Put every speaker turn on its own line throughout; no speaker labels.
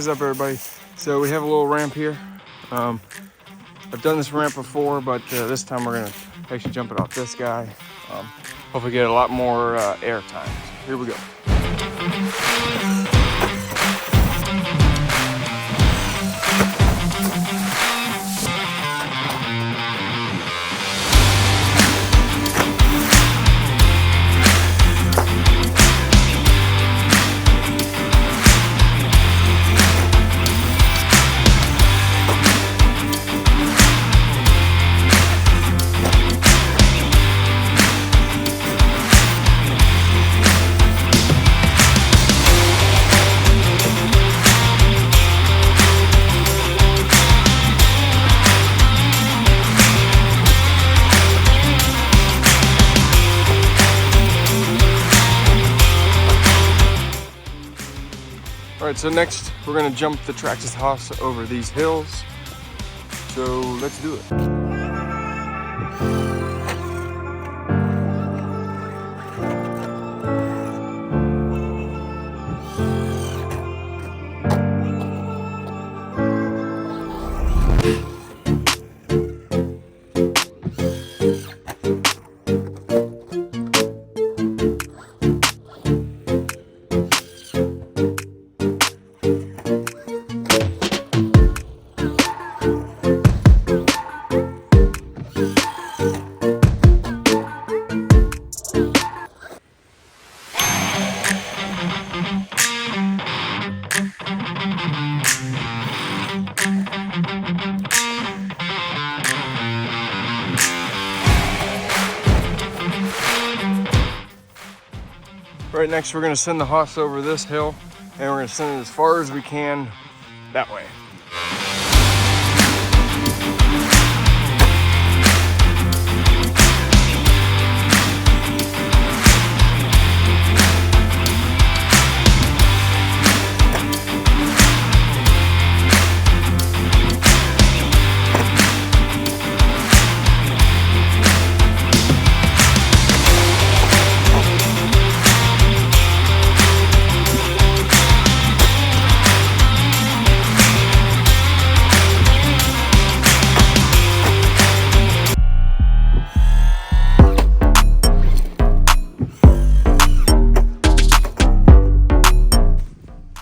What is up, everybody? So we have a little ramp here. I've done this ramp before, but this time we're gonna actually jump it off this guy. Hopefully get a lot more air time. So here we go. Alright, so next we're going to jump the Traxxas house over these hills. So let's do it. Right, next we're going to send the hoss over this hill, and we're going to send it as far as we can that way.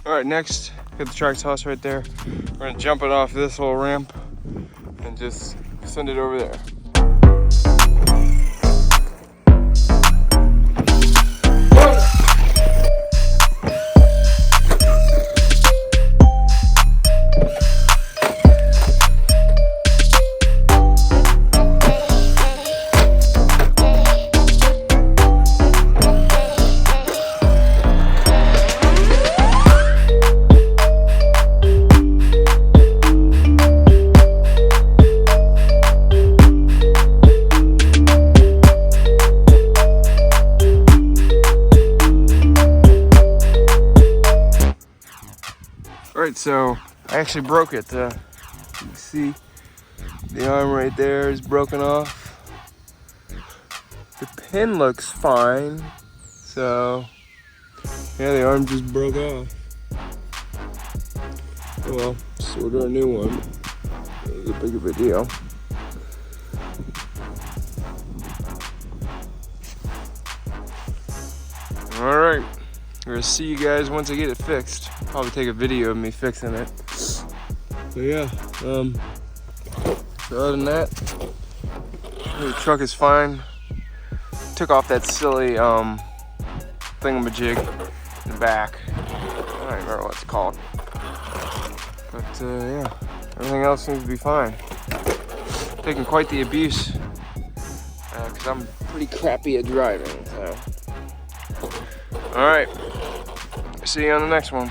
Alright, next, got the Traxxas house right there. We're going to jump it off this little ramp and just send it over there. Alright, so I actually broke it. You can see the arm right there is broken off. The pin looks fine. So, yeah, the arm just broke off. Oh well, just order a new one. It was a big of a deal. Alright. We're gonna see you guys once I get it fixed. Probably take a video of me fixing it. But yeah, so other than that, the truck is fine. Took off that silly thingamajig in the back. I don't remember what it's called. But yeah, everything else seems to be fine. Taking quite the abuse because I'm pretty crappy at driving. So. All right. See you on the next one.